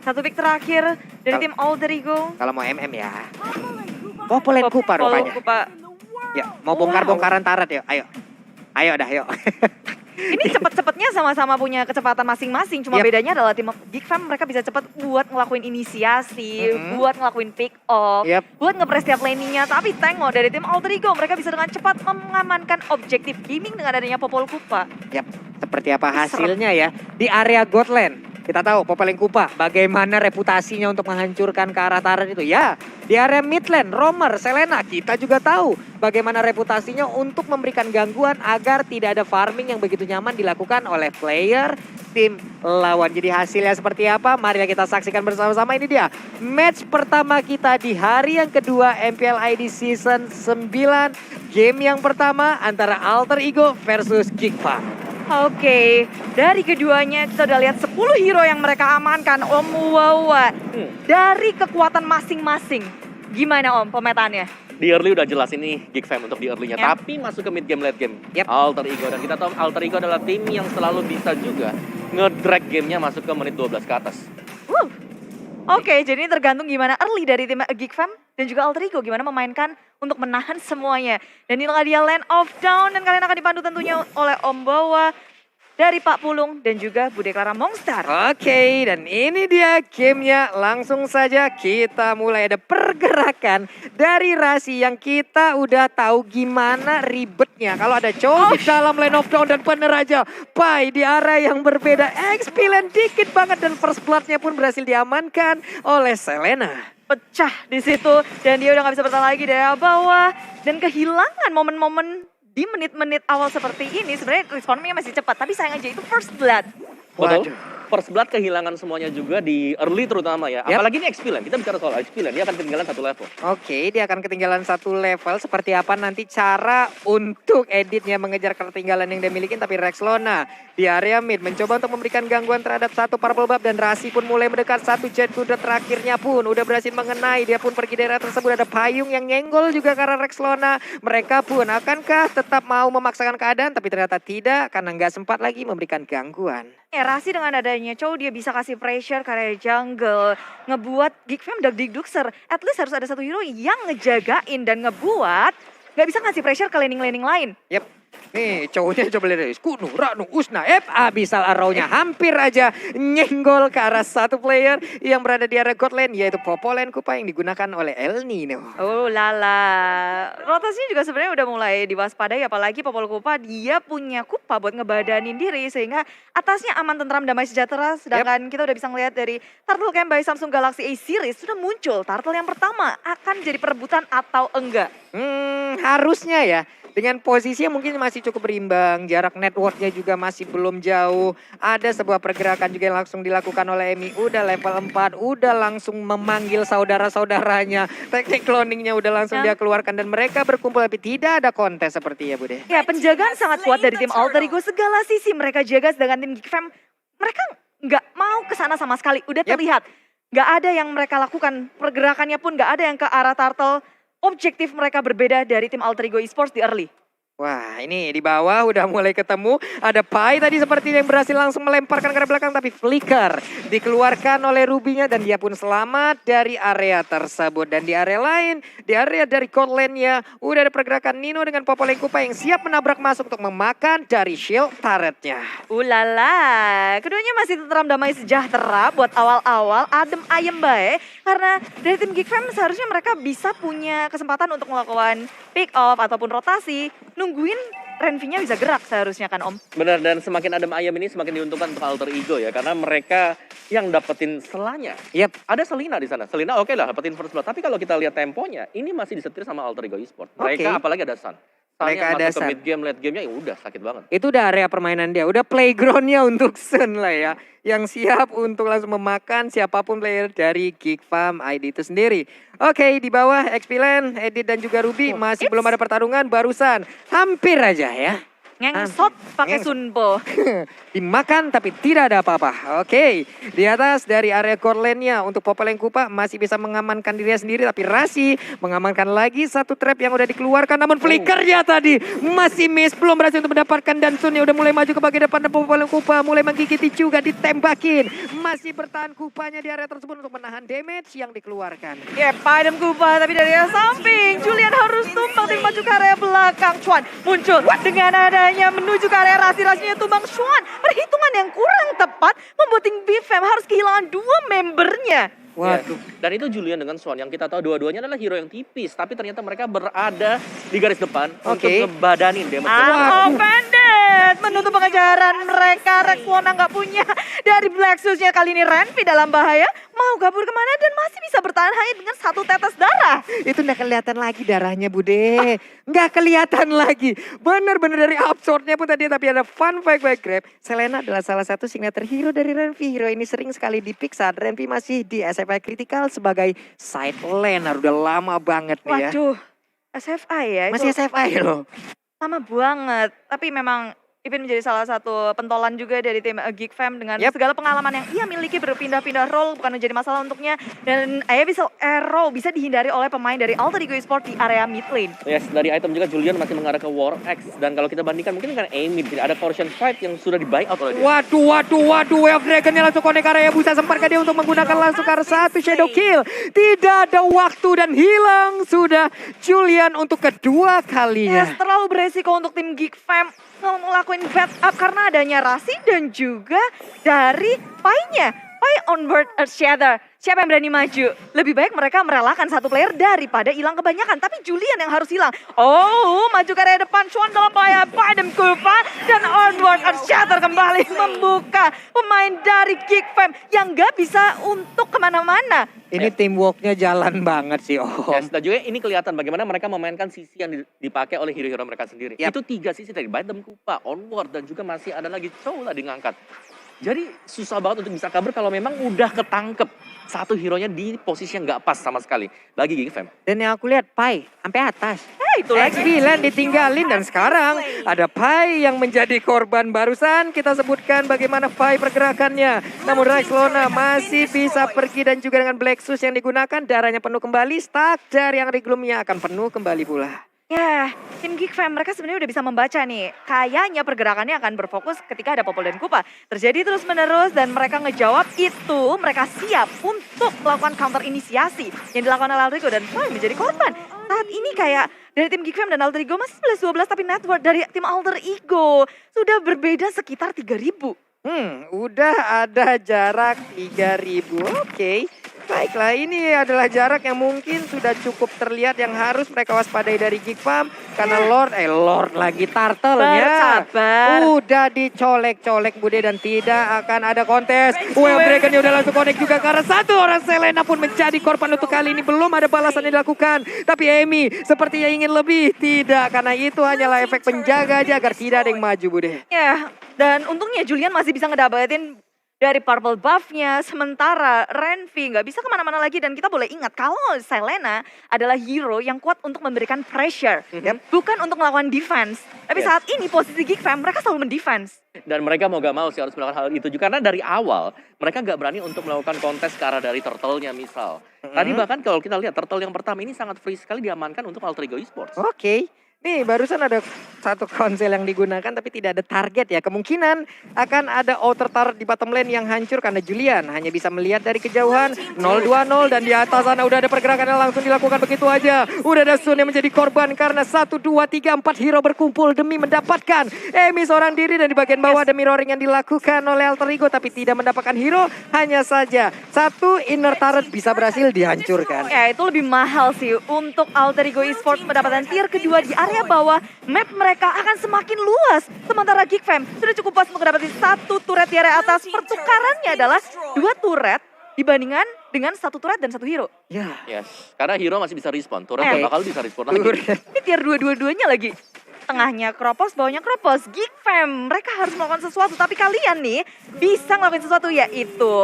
Satu pick terakhir dari tim Alter Ego. Kalau mau MM ya. Popolen Kupa rupanya. Kupa. Ya, mau bongkar-bongkaran Tarat ya. Ayo. Ayo dah, yuk. Ini cepet-cepetnya sama-sama punya kecepatan masing-masing. Cuma bedanya adalah tim Geek Fam mereka bisa cepet buat ngelakuin inisiasi, buat ngelakuin pick off, buat nge-press tiap laning-nya. Tapi tengok dari tim Alter Ego mereka bisa dengan cepat mengamankan objektif gaming dengan adanya Popol Kupa. Yap, seperti apa hasilnya ya. Di area Godland. Kita tahu Popolen Kupa bagaimana reputasinya untuk menghancurkan ke arah Tarat itu. Ya, di area Midland, Romer, Selena kita juga tahu bagaimana reputasinya untuk memberikan gangguan agar tidak ada farming yang begitu nyaman dilakukan oleh player tim lawan. Jadi hasilnya seperti apa? Mari kita saksikan bersama-sama. Ini dia match pertama kita di hari yang kedua MPL ID Season 9. Game yang pertama antara Alter Ego versus Geek Fam. Oke, dari keduanya kita udah lihat 10 hero yang mereka amankan, Om Wawa. Dari kekuatan masing-masing, gimana Om pemetaannya? Di early udah jelas ini Geek Fam untuk di early-nya, tapi masuk ke mid game, late game. Alter Ego, dan kita tahu Alter Ego adalah tim yang selalu bisa juga nge-drag gamenya masuk ke menit 12 ke atas. Oke, jadi ini tergantung gimana early dari tim Geek Fam dan juga Alter Ego gimana memainkan untuk menahan semuanya. Dan inilah dia Land of Dawn dan kalian akan dipandu tentunya oleh Om Bawa dari Pak Pulung dan juga Bude Clara Mongstar. Oke, dan ini dia gamenya. Langsung saja kita mulai. Ada pergerakan dari Rasi yang kita udah tahu gimana ribetnya. Kalau ada Chow di dalam Land of Dawn dan peneraja Pai di area yang berbeda. Expilen dikit banget dan first blood-nya pun berhasil diamankan oleh Selena. Pecah di situ dan dia udah gak bisa bertahan lagi dari bawah. Dan kehilangan momen-momen di menit-menit awal seperti ini sebenarnya responnya masih cepat, tapi sayang aja itu first blood. Waduh. First blood kehilangan semuanya juga di early terutama ya. Apalagi ini Expilen, kita bicara soal Expilen, dia akan ketinggalan satu level. Oke, dia akan ketinggalan satu level. Seperti apa nanti cara untuk editnya mengejar ketinggalan yang dia miliki. Tapi Rexlona di area mid mencoba untuk memberikan gangguan terhadap satu purple buff. Dan Rasi pun mulai mendekat satu jet kuda terakhirnya pun udah berhasil mengenai. Dia pun pergi daerah tersebut. Ada payung yang nyenggol juga karena Rexlona. Mereka pun akankah tetap mau memaksakan keadaan? Tapi ternyata tidak, karena nggak sempat lagi memberikan gangguan. Ya, Rasi dengan adanya Chow dia bisa kasih pressure ke area jungle, ngebuat Geek Fam dagdikdukser. At least harus ada satu hero yang ngejagain dan ngebuat nggak bisa ngasih pressure ke laning-laning lain. Yep. Nih cowoknya coba lihat. Kuno, Ranu, Usna, Abyssal Arrow-nya hampir aja nyenggol ke arah satu player yang berada di area Godland, yaitu Popolen Kupa yang digunakan oleh El Nino. Oh lala, rotasinya juga sebenarnya udah mulai diwaspadai, apalagi Popol Kupa dia punya Kupa buat ngebadanin diri sehingga atasnya aman, tentram, damai, sejahtera. Sedangkan kita udah bisa ngeliat dari Turtle Camp by Samsung Galaxy A Series sudah muncul Turtle yang pertama. Akan jadi perebutan atau enggak? Harusnya ya. Dengan posisinya mungkin masih cukup berimbang, jarak networknya juga masih belum jauh. Ada sebuah pergerakan juga yang langsung dilakukan oleh Emi. Udah level 4, udah langsung memanggil saudara-saudaranya. Teknik cloningnya udah langsung dia keluarkan dan mereka berkumpul. Tapi tidak ada kontes seperti ya Bude. Ya, penjagaan sangat kuat dari tim Alter Ego. Segala sisi mereka jaga, sedangkan tim Geek Fam mereka nggak mau ke sana sama sekali. Udah terlihat, nggak ada yang mereka lakukan. Pergerakannya pun nggak ada yang ke arah Turtle. Objektif mereka berbeda dari tim Alter Ego Esports di early. Wah, ini di bawah udah mulai ketemu. Ada Pai tadi seperti yang berhasil langsung melemparkan ke arah belakang. Tapi flicker dikeluarkan oleh Rubinya dan dia pun selamat dari area tersebut. Dan di area lain, di area dari Godland-nya udah ada pergerakan Nino dengan Popolen Kupa yang siap menabrak masuk untuk memakan dari shield turret-nya. Ulala, keduanya masih tentram, damai, sejahtera buat awal-awal, adem ayem bae. Karena dari tim Geek Fam seharusnya mereka bisa punya kesempatan untuk melakukan pick off ataupun rotasi. Nungguin Renvi-nya bisa gerak seharusnya kan Om. Benar, dan semakin adem ayam ini semakin diuntungkan untuk Alter Ego ya. Karena mereka yang dapetin selanya. Ada Selena di sana. Selena oke lah dapetin first blood. Tapi kalau kita lihat temponya, ini masih disetir sama Alter Ego Esports. Mereka apalagi ada Sun. Mereka ada Sun. Mid game, late game-nya ya udah sakit banget. Itu udah area permainan dia. Udah playground-nya untuk Sun lah ya. Yang siap untuk langsung memakan siapapun player dari Geek Fam ID itu sendiri. Oke, di bawah Expilen, Edit dan juga Ruby masih belum ada pertarungan barusan. Hampir aja ya. Ngengsot pakai Sunpo. Dimakan tapi tidak ada apa-apa. Oke, di atas dari area core lane-nya untuk Popeleng Kupa masih bisa mengamankan dirinya sendiri. Tapi Rasi mengamankan lagi satu trap yang udah dikeluarkan. Namun flickernya tadi masih miss. Belum berhasil untuk mendapatkan dan Sun yang udah mulai maju ke bagian depan. Dan Popeleng Kupa mulai menggigiti juga ditembakin. Masih bertahan Kupanya di area tersebut untuk menahan damage yang dikeluarkan. Ya, Padam Kupa tapi dari arah samping. Julian harus tumbang tim maju ke area belakang. Chuan muncul dengan adanya menuju ke area Rasinya tumbang Chuan. Perhitungan yang kurang tepat membuat tim BFM harus kehilangan 2 membernya. Waduh. Dan itu Julian dengan Swan yang kita tahu dua-duanya adalah hero yang tipis. Tapi ternyata mereka berada di garis depan untuk ngebadanin damage. Unoffended menutup pengejaran mereka. Rexona nggak punya dari Black Shoes-nya kali ini. Renvi dalam bahaya. Mau kabur kemana dan masih bisa bertahan hanya dengan 1 tetes darah. Itu nggak kelihatan lagi darahnya Bude. Nggak kelihatan lagi. Bener-bener dari absurdnya pun tadi. Tapi ada fun fact by Grab. Selena adalah salah satu signature hero dari Renvi. Hero ini sering sekali di-pick saat Renvi masih di SFI Critical sebagai side laner. Udah lama banget nih ya. Waduh, SFI ya. Masih SFI loh. Lama banget. Tapi memang Ipin menjadi salah satu pentolan juga dari tim Geek Fam dengan segala pengalaman yang ia miliki berpindah-pindah role bukan menjadi masalah untuknya. Dan Abyssal Arrow bisa dihindari oleh pemain dari Alter Ego Esports di area mid lane. Yes, dari item juga Julian masih mengarah ke War X. Dan kalau kita bandingkan mungkin dengan Amy, ada Corruption 5 yang sudah di buy out oleh dia. Waduh. Wave Dragon-nya langsung connect area Busa. Sempatkan dia untuk menggunakan langsung ke satu Shadow Kill. Tidak ada waktu dan hilang sudah Julian untuk kedua kalinya. Yes, terlalu beresiko untuk tim Geek Fam ngelakuin bad up karena adanya Rasi dan juga dari Pai-nya. Pai onboard Earthshatter. Siapa yang berani maju? Lebih baik mereka merelakan satu player daripada hilang kebanyakan. Tapi Julian yang harus hilang. Oh, maju ke area depan. Chuan dalam bahaya. Padam Kupa dan onboard Earthshatter kembali membuka pemain dari Geek Fam yang gak bisa untuk kemana-mana. Ini teamworknya jalan banget sih Om. Yes, dan juga ini kelihatan bagaimana mereka memainkan sisi yang dipakai oleh hero-hero mereka sendiri. Itu 3 sisi tadi, Padam Kupa, Onward, dan juga masih ada lagi Chola di ngangkat. Jadi susah banget untuk bisa kabur kalau memang udah ketangkep satu hero-nya di posisi yang gak pas sama sekali bagi Geek Fam. Dan yang aku lihat Pai sampai atas. Itu lagi. X9 ditinggalin dan sekarang ada Pai yang menjadi korban barusan. Kita sebutkan bagaimana Pai pergerakannya. Namun Rexona masih bisa pergi dan juga dengan Black Shoes yang digunakan darahnya penuh kembali. Stack dari yang Reglumnya akan penuh kembali pula. Ya, tim Geek Fam mereka sebenarnya udah bisa membaca nih. Kayaknya pergerakannya akan berfokus ketika ada Popol dan Kupa. Terjadi terus menerus dan mereka ngejawab itu. Mereka siap untuk melakukan counter inisiasi yang dilakukan oleh Alter Ego dan Pai menjadi korban. Saat ini kayak dari tim Geek Fam dan Alter Ego masih 11-12 tapi network dari tim Alter Ego sudah berbeda sekitar 3.000. Udah ada jarak 3.000. Oke. Baiklah, ini adalah jarak yang mungkin sudah cukup terlihat yang harus mereka waspadai dari Geek Fam. Karena Lord lagi turtle-nya. Bersabar. Udah dicolek-colek Bude dan tidak akan ada kontes. Wave Dragon-nya udah langsung connect juga karena satu orang Selena pun menjadi korban untuk kali ini. Belum ada balasan yang dilakukan. Tapi Amy sepertinya ingin lebih. Tidak, karena itu hanyalah efek penjaga aja agar tidak ada yang maju Bude. Ya, dan untungnya Julian masih bisa ngedapetin dari purple buff-nya, sementara Renvi nggak bisa kemana-mana lagi. Dan kita boleh ingat kalau Selena adalah hero yang kuat untuk memberikan pressure, bukan untuk melakukan defense. Tapi saat ini posisi Geek Fam mereka selalu mendefense. Dan mereka mau gak mau sih harus melakukan hal itu juga. Karena dari awal mereka gak berani untuk melakukan kontes ke arah dari turtle-nya misal. Tadi bahkan kalau kita lihat turtle yang pertama ini sangat free sekali diamankan untuk Alter Ego Esports. Oke. Nih barusan ada satu konsel yang digunakan tapi tidak ada target ya. Kemungkinan akan ada outer turret di bottom lane yang hancur karena Julian hanya bisa melihat dari kejauhan 0-2-0 dan di atas sana udah ada pergerakan yang langsung dilakukan begitu aja. Udah ada Sun yang menjadi korban karena 1, 2, 3, 4 hero berkumpul demi mendapatkan Amy seorang diri dan di bagian bawah ada mirroring yang dilakukan oleh Alter Ego tapi tidak mendapatkan hero. Hanya saja satu inner turret bisa berhasil dihancurkan. Ya itu lebih mahal sih untuk Alter Ego Esports mendapatkan tier kedua di area bawah. Map mereka akan semakin luas. Sementara Geek Fam sudah cukup pas untuk mendapatkan satu turret di area atas. Pertukarannya adalah 2 turret dibandingkan dengan 1 turret dan 1 hero. Ya. Yes, karena hero masih bisa respon, turret gak bakal bisa respon lagi. Ini tier 2-2-2-nya lagi. Tengahnya Kropos, bawahnya Kropos. Geek Fam, mereka harus melakukan sesuatu. Tapi kalian nih bisa ngelakuin sesuatu yaitu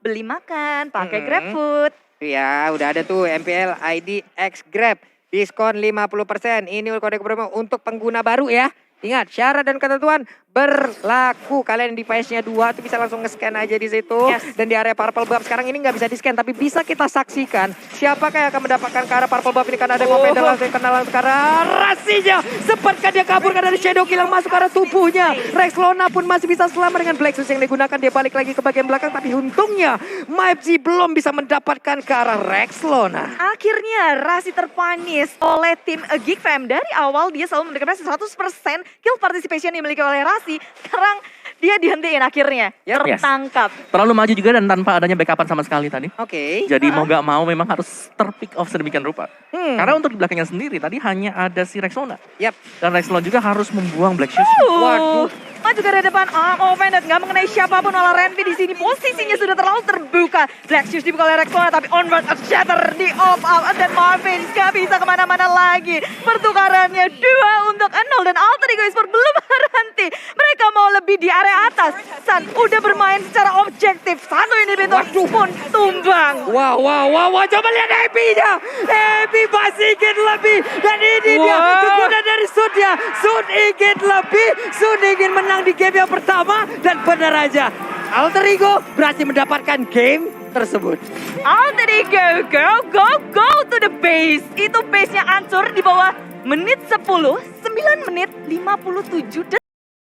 beli makan, pakai GrabFood. Ya udah ada tuh MPL ID X Grab. Diskon 50%. Ini kode promo untuk pengguna baru ya. Ingat, syarat dan ketentuan berlaku. Kalian device-nya 2 tuh bisa langsung nge-scan aja di situ. Yes. Dan di area Purple Buff sekarang ini nggak bisa di-scan, tapi bisa kita saksikan siapakah yang akan mendapatkan ke arah Purple Buff ini. Karena ada pemain langsung kenalan ke arah Rasinya. Sepatkah dia kabur karena ada Shadow Kill yang masuk ke arah tubuhnya. Rex Lona pun masih bisa selamat dengan Black Shoes yang digunakan. Dia balik lagi ke bagian belakang, tapi untungnya MyFG belum bisa mendapatkan ke arah Rex Lona. Akhirnya Rasi terpanis oleh tim Geek Fam. Dari awal dia selalu mendapatkan 100% kill participation yang dimiliki oleh Rasi. Sekarang dia dihentiin akhirnya. Yes. Tertangkap. Terlalu maju juga dan tanpa adanya backupan sama sekali tadi. Oke. Jadi mau gak mau memang harus terpick off sedemikian rupa. Karena untuk di belakangnya sendiri tadi hanya ada si Rexona. Yap. Dan Rexona juga harus membuang Black Shoes. Waduh. Maju ke depan, offended, nggak mengenai siapapun oleh Renvi di sini. Posisinya sudah terlalu terbuka. Black Shoes dibuka oleh Rexona, tapi onward of Shatter di off out. Dan Marvin nggak bisa kemana-mana lagi. Pertukarannya 2 untuk 0 dan Alter Ego Esport belum berhenti. Mereka mau lebih di area atas. San udah bermain secara objektif. Satu inhibitor pun tumbang. Wow, coba lihat Epi-nya. Epi masih ingin lebih. Dan ini dia, kekuatan dari Sud-nya. Sud ingin lebih, Sud ingin menang di game yang pertama. Dan benar aja, Alter Ego berhasil mendapatkan game tersebut. Alter Ego, go to the base. Itu base-nya hancur di bawah menit 10, 9 menit 57 detik.